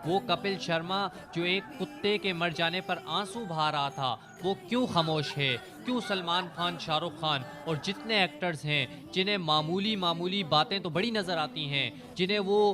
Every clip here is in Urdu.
وہ کپل شرما جو ایک کتے کے مر جانے پر آنسو بہا رہا تھا، وہ کیوں خاموش ہے؟ کیوں سلمان خان، شاہ رخ خان اور جتنے ایکٹرز ہیں جنہیں معمولی معمولی باتیں تو بڑی نظر آتی ہیں، جنہیں وہ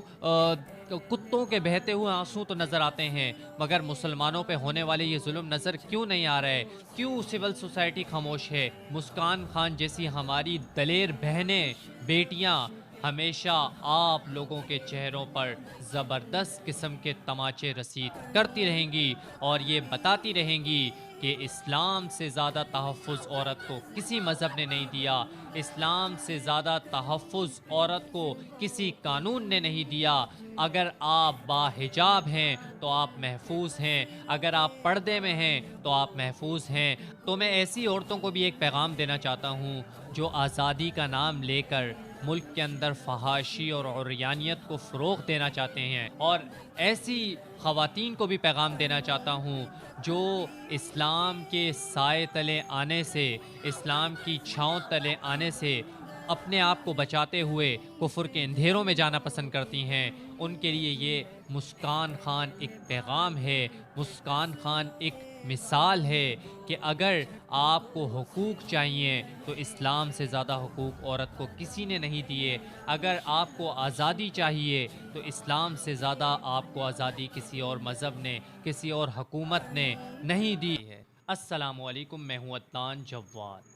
کتوں کے بہتے ہوئے آنسو تو نظر آتے ہیں، مگر مسلمانوں پہ ہونے والے یہ ظلم نظر کیوں نہیں آ رہا ہے؟ کیوں سول سوسائٹی خاموش ہے؟ مسکان خان جیسی ہماری دلیر بہنیں، بیٹیاں ہمیشہ آپ لوگوں کے چہروں پر زبردست قسم کے تماچے رسید کرتی رہیں گی اور یہ بتاتی رہیں گی کہ اسلام سے زیادہ تحفظ عورت کو کسی مذہب نے نہیں دیا، اسلام سے زیادہ تحفظ عورت کو کسی قانون نے نہیں دیا۔ اگر آپ باحجاب ہیں تو آپ محفوظ ہیں، اگر آپ پردے میں ہیں تو آپ محفوظ ہیں۔ تو میں ایسی عورتوں کو بھی ایک پیغام دینا چاہتا ہوں جو آزادی کا نام لے کر ملک کے اندر فحاشی اور عریانیت کو فروغ دینا چاہتے ہیں، اور ایسی خواتین کو بھی پیغام دینا چاہتا ہوں جو اسلام کے سائے تلے آنے سے، اسلام کی چھاؤں تلے آنے سے اپنے آپ کو بچاتے ہوئے کفر کے اندھیروں میں جانا پسند کرتی ہیں۔ ان کے لیے یہ مسکان خان ایک پیغام ہے، مسکان خان ایک مثال ہے کہ اگر آپ کو حقوق چاہیے تو اسلام سے زیادہ حقوق عورت کو کسی نے نہیں دیے، اگر آپ کو آزادی چاہیے تو اسلام سے زیادہ آپ کو آزادی کسی اور مذہب نے، کسی اور حکومت نے نہیں دی ہے۔ السلام علیکم، میں ہوں عدنان جواد۔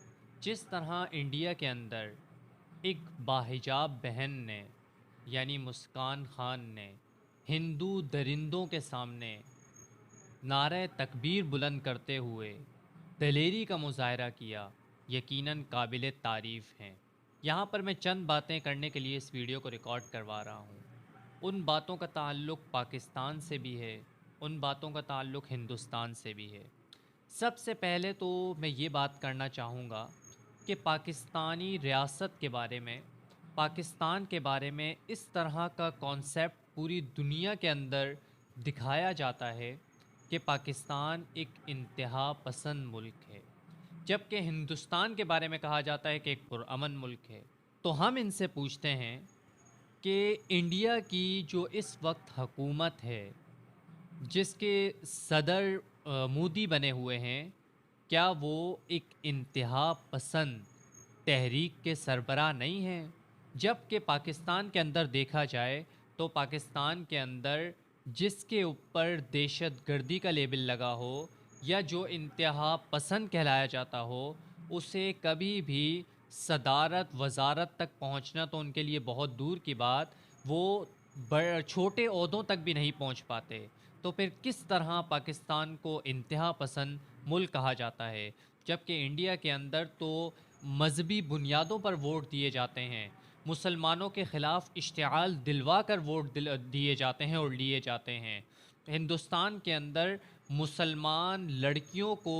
جس طرح انڈیا کے اندر ایک باحجاب بہن نے، یعنی مسکان خان نے، ہندو درندوں کے سامنے نعرہ تکبیر بلند کرتے ہوئے دلیری کا مظاہرہ کیا، یقیناً قابل تعریف ہیں۔ یہاں پر میں چند باتیں کرنے کے لیے اس ویڈیو کو ریکارڈ کروا رہا ہوں۔ ان باتوں کا تعلق پاکستان سے بھی ہے، ان باتوں کا تعلق ہندوستان سے بھی ہے۔ سب سے پہلے تو میں یہ بات کرنا چاہوں گا کہ پاکستانی ریاست کے بارے میں، پاکستان کے بارے میں اس طرح کا کانسیپٹ پوری دنیا کے اندر دکھایا جاتا ہے کہ پاکستان ایک انتہا پسند ملک ہے، جبکہ ہندوستان کے بارے میں کہا جاتا ہے کہ ایک پرامن ملک ہے۔ تو ہم ان سے پوچھتے ہیں کہ انڈیا کی جو اس وقت حکومت ہے، جس کے صدر مودی بنے ہوئے ہیں، کیا وہ ایک انتہا پسند تحریک کے سربراہ نہیں ہیں؟ جبکہ پاکستان کے اندر دیکھا جائے تو پاکستان کے اندر جس کے اوپر دہشت گردی کا لیبل لگا ہو یا جو انتہا پسند کہلایا جاتا ہو، اسے کبھی بھی صدارت، وزارت تک پہنچنا تو ان کے لیے بہت دور کی بات، وہ چھوٹے عہدوں تک بھی نہیں پہنچ پاتے۔ تو پھر کس طرح پاکستان کو انتہا پسند ملک کہا جاتا ہے؟ جبکہ انڈیا کے اندر تو مذہبی بنیادوں پر ووٹ دیے جاتے ہیں، مسلمانوں کے خلاف اشتعال دلوا کر ووٹ دیے جاتے ہیں اور لیے جاتے ہیں۔ ہندوستان کے اندر مسلمان لڑکیوں کو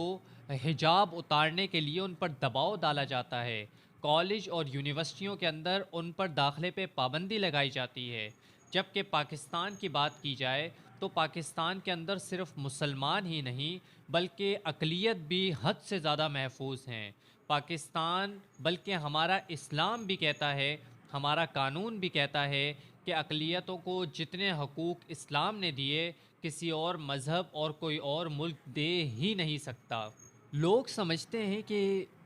حجاب اتارنے کے لیے ان پر دباؤ ڈالا جاتا ہے، کالج اور یونیورسٹیوں کے اندر ان پر داخلے پہ پابندی لگائی جاتی ہے۔ جبکہ پاکستان کی بات کی جائے تو پاکستان کے اندر صرف مسلمان ہی نہیں بلکہ اقلیت بھی حد سے زیادہ محفوظ ہیں۔ پاکستان بلکہ ہمارا اسلام بھی کہتا ہے، ہمارا قانون بھی کہتا ہے کہ اقلیتوں کو جتنے حقوق اسلام نے دیے کسی اور مذہب اور کوئی اور ملک دے ہی نہیں سکتا۔ لوگ سمجھتے ہیں کہ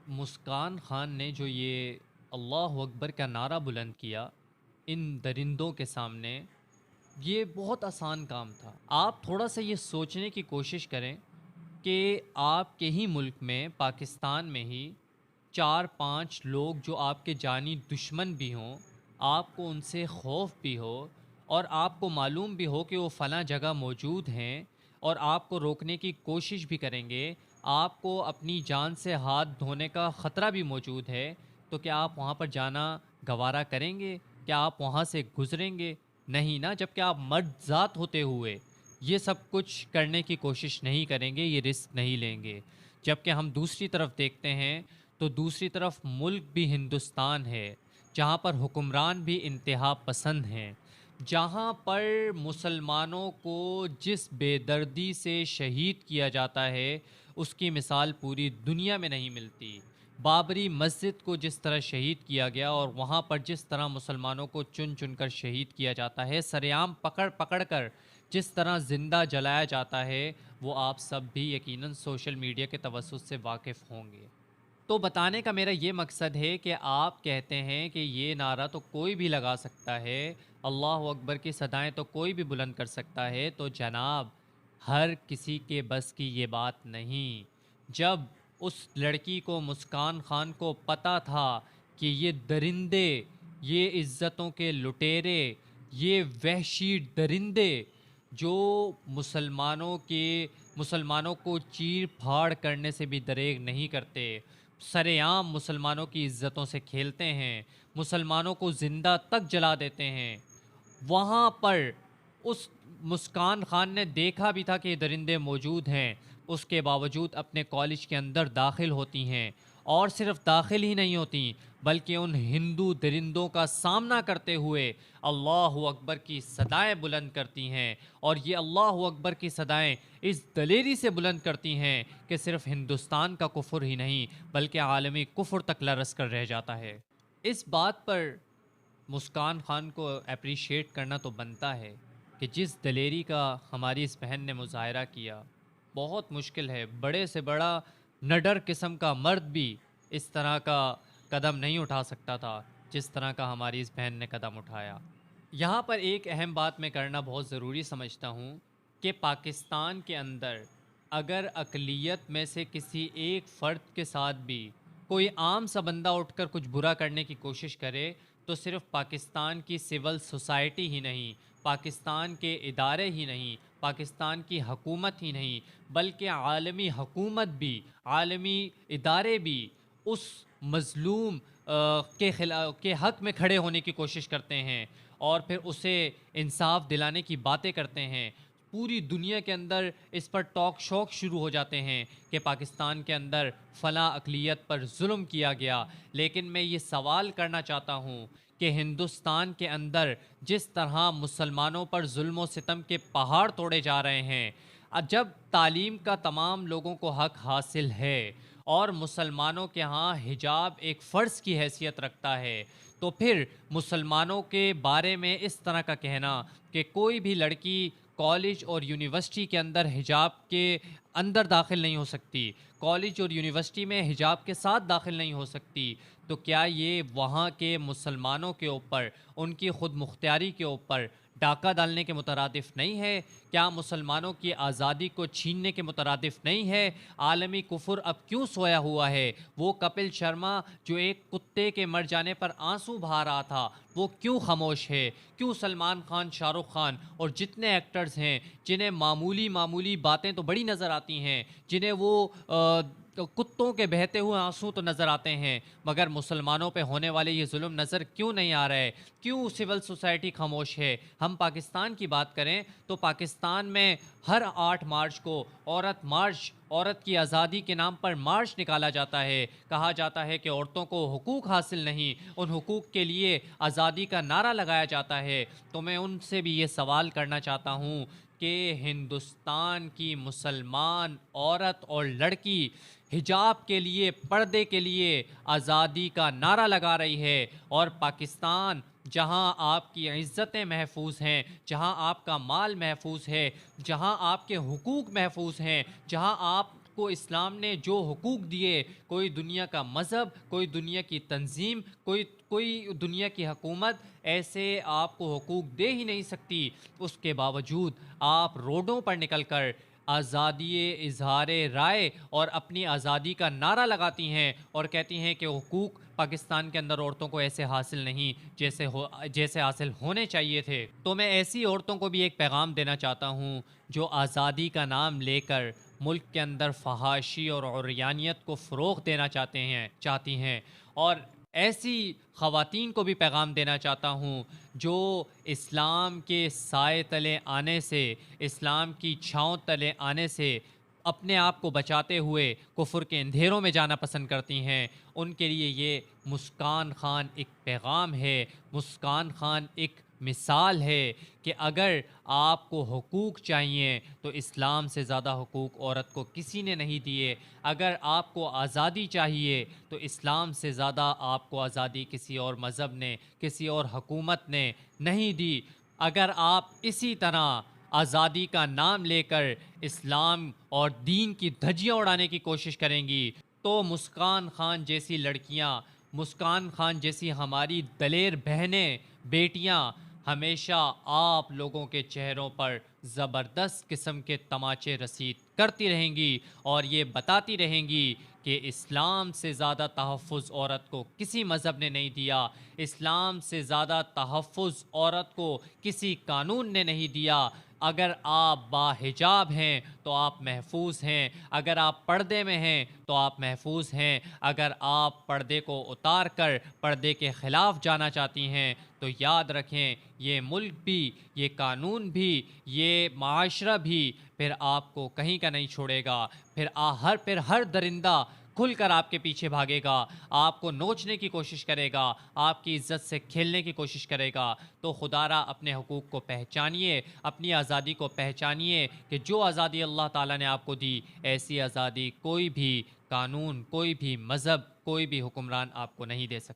مسکان خان نے جو یہ اللہ اکبر کا نعرہ بلند کیا ان درندوں کے سامنے، یہ بہت آسان کام تھا۔ آپ تھوڑا سا یہ سوچنے کی کوشش کریں کہ آپ کے ہی ملک میں، پاکستان میں ہی، 4-5 لوگ جو آپ کے جانی دشمن بھی ہوں، آپ کو ان سے خوف بھی ہو اور آپ کو معلوم بھی ہو کہ وہ فلاں جگہ موجود ہیں اور آپ کو روکنے کی کوشش بھی کریں گے، آپ کو اپنی جان سے ہاتھ دھونے کا خطرہ بھی موجود ہے، تو کیا آپ وہاں پر جانا گوارا کریں گے؟ کیا آپ وہاں سے گزریں گے؟ نہیں نا، جبکہ آپ مرد ذات ہوتے ہوئے یہ سب کچھ کرنے کی کوشش نہیں کریں گے، یہ رسک نہیں لیں گے۔ جبکہ ہم دوسری طرف دیکھتے ہیں تو دوسری طرف ملک بھی ہندوستان ہے، جہاں پر حکمران بھی انتہا پسند ہیں، جہاں پر مسلمانوں کو جس بے دردی سے شہید کیا جاتا ہے اس کی مثال پوری دنیا میں نہیں ملتی۔ بابری مسجد کو جس طرح شہید کیا گیا اور وہاں پر جس طرح مسلمانوں کو چن چن کر شہید کیا جاتا ہے، سر عام پکڑ پکڑ کر جس طرح زندہ جلایا جاتا ہے وہ آپ سب بھی یقیناً سوشل میڈیا کے توسط سے واقف ہوں گے۔ تو بتانے کا میرا یہ مقصد ہے کہ آپ کہتے ہیں کہ یہ نعرہ تو کوئی بھی لگا سکتا ہے، اللہ اکبر کی صدائیں تو کوئی بھی بلند کر سکتا ہے، تو جناب ہر کسی کے بس کی یہ بات نہیں۔ جب اس لڑکی کو، مسکان خان کو پتہ تھا کہ یہ درندے، یہ عزتوں کے لٹیرے، یہ وحشی درندے جو مسلمانوں کو چیر پھاڑ کرنے سے بھی دریغ نہیں کرتے، سر عام مسلمانوں کی عزتوں سے کھیلتے ہیں، مسلمانوں کو زندہ تک جلا دیتے ہیں، وہاں پر اس مسکان خان نے دیکھا بھی تھا کہ یہ درندے موجود ہیں، اس کے باوجود اپنے کالج کے اندر داخل ہوتی ہیں، اور صرف داخل ہی نہیں ہوتی بلکہ ان ہندو درندوں کا سامنا کرتے ہوئے اللہ اکبر کی صدائیں بلند کرتی ہیں، اور یہ اللہ اکبر کی صدائیں اس دلیری سے بلند کرتی ہیں کہ صرف ہندوستان کا کفر ہی نہیں بلکہ عالمی کفر تک لرز کر رہ جاتا ہے۔ اس بات پر مسکان خان کو اپریشیٹ کرنا تو بنتا ہے کہ جس دلیری کا ہماری اس بہن نے مظاہرہ کیا، بہت مشکل ہے، بڑے سے بڑا نڈر قسم کا مرد بھی اس طرح کا قدم نہیں اٹھا سکتا تھا جس طرح کا ہماری اس بہن نے قدم اٹھایا۔ یہاں پر ایک اہم بات میں کرنا بہت ضروری سمجھتا ہوں کہ پاکستان کے اندر اگر اقلیت میں سے کسی ایک فرد کے ساتھ بھی کوئی عام سا بندہ اٹھ کر کچھ برا کرنے کی کوشش کرے تو صرف پاکستان کی سول سوسائٹی ہی نہیں، پاکستان کے ادارے ہی نہیں، پاکستان کی حکومت ہی نہیں بلکہ عالمی حکومت بھی، عالمی ادارے بھی اس مظلوم کے حق میں کھڑے ہونے کی کوشش کرتے ہیں اور پھر اسے انصاف دلانے کی باتیں کرتے ہیں۔ پوری دنیا کے اندر اس پر ٹاک شوک شروع ہو جاتے ہیں کہ پاکستان کے اندر فلاں اقلیت پر ظلم کیا گیا، لیکن میں یہ سوال کرنا چاہتا ہوں کہ ہندوستان کے اندر جس طرح مسلمانوں پر ظلم و ستم کے پہاڑ توڑے جا رہے ہیں، جب تعلیم کا تمام لوگوں کو حق حاصل ہے اور مسلمانوں کے ہاں حجاب ایک فرض کی حیثیت رکھتا ہے، تو پھر مسلمانوں کے بارے میں اس طرح کا کہنا کہ کوئی بھی لڑکی کالج اور یونیورسٹی کے اندر حجاب کے اندر داخل نہیں ہو سکتی، کالج اور یونیورسٹی میں حجاب کے ساتھ داخل نہیں ہو سکتی، تو کیا یہ وہاں کے مسلمانوں کے اوپر، ان کی خود مختاری کے اوپر ڈاکہ ڈالنے کے مترادف نہیں ہے؟ کیا مسلمانوں کی آزادی کو چھیننے کے مترادف نہیں ہے؟ عالمی کفر اب کیوں سویا ہوا ہے؟ وہ کپل شرما جو ایک کتے کے مر جانے پر آنسو بہا رہا تھا، وہ کیوں خاموش ہے؟ کیوں سلمان خان، شاہ رخ خان اور جتنے ایکٹرز ہیں جنہیں معمولی باتیں تو بڑی نظر آتی ہیں، جنہیں وہ کتوں کے بہتے ہوئے آنسو تو نظر آتے ہیں، مگر مسلمانوں پہ ہونے والے یہ ظلم نظر کیوں نہیں آ رہا ہے؟ کیوں سول سوسائٹی خاموش ہے؟ ہم پاکستان کی بات کریں تو پاکستان میں ہر 8 مارچ کو عورت مارچ، عورت کی آزادی کے نام پر مارچ نکالا جاتا ہے، کہا جاتا ہے کہ عورتوں کو حقوق حاصل نہیں، ان حقوق کے لیے آزادی کا نعرہ لگایا جاتا ہے۔ تو میں ان سے بھی یہ سوال کرنا چاہتا ہوں کہ ہندوستان کی مسلمان عورت اور لڑکی حجاب کے لیے، پردے کے لیے آزادی کا نعرہ لگا رہی ہے، اور پاکستان جہاں آپ کی عزتیں محفوظ ہیں، جہاں آپ کا مال محفوظ ہے، جہاں آپ کے حقوق محفوظ ہیں، جہاں آپ کو اسلام نے جو حقوق دیے، کوئی دنیا کا مذہب، کوئی دنیا کی تنظیم، کوئی دنیا کی حکومت ایسے آپ کو حقوق دے ہی نہیں سکتی، اس کے باوجود آپ روڈوں پر نکل کر آزادی اظہار رائے اور اپنی آزادی کا نعرہ لگاتی ہیں اور کہتی ہیں کہ حقوق پاکستان کے اندر عورتوں کو ایسے حاصل نہیں جیسے حاصل ہونے چاہیے تھے۔ تو میں ایسی عورتوں کو بھی ایک پیغام دینا چاہتا ہوں جو آزادی کا نام لے کر ملک کے اندر فحاشی اور عریانیت کو فروغ دینا چاہتی ہیں، اور ایسی خواتین کو بھی پیغام دینا چاہتا ہوں جو اسلام کے سائے تلے آنے سے، اسلام کی چھاؤں تلے آنے سے اپنے آپ کو بچاتے ہوئے کفر کے اندھیروں میں جانا پسند کرتی ہیں۔ ان کے لیے یہ مسکان خان ایک پیغام ہے، مسکان خان ایک مثال ہے کہ اگر آپ کو حقوق چاہیے تو اسلام سے زیادہ حقوق عورت کو کسی نے نہیں دیے، اگر آپ کو آزادی چاہیے تو اسلام سے زیادہ آپ کو آزادی کسی اور مذہب نے، کسی اور حکومت نے نہیں دی۔ اگر آپ اسی طرح آزادی کا نام لے کر اسلام اور دین کی دھجیاں اڑانے کی کوشش کریں گی تو مسکان خان جیسی لڑکیاں، مسکان خان جیسی ہماری دلیر بہنیں، بیٹیاں ہمیشہ آپ لوگوں کے چہروں پر زبردست قسم کے تماچے رسید کرتی رہیں گی اور یہ بتاتی رہیں گی کہ اسلام سے زیادہ تحفظ عورت کو کسی مذہب نے نہیں دیا، اسلام سے زیادہ تحفظ عورت کو کسی قانون نے نہیں دیا۔ اگر آپ باحجاب ہیں تو آپ محفوظ ہیں، اگر آپ پردے میں ہیں تو آپ محفوظ ہیں، اگر آپ پردے کو اتار کر پردے کے خلاف جانا چاہتی ہیں تو یاد رکھیں یہ ملک بھی، یہ قانون بھی، یہ معاشرہ بھی پھر آپ کو کہیں کا نہیں چھوڑے گا، پھر ہر درندہ کھل کر آپ کے پیچھے بھاگے گا، آپ کو نوچنے کی کوشش کرے گا، آپ کی عزت سے کھیلنے کی کوشش کرے گا۔ تو خدا را اپنے حقوق کو پہچانیے، اپنی آزادی کو پہچانیے کہ جو آزادی اللہ تعالیٰ نے آپ کو دی، ایسی آزادی کوئی بھی قانون، کوئی بھی مذہب، کوئی بھی حکمران آپ کو نہیں دے سکتا۔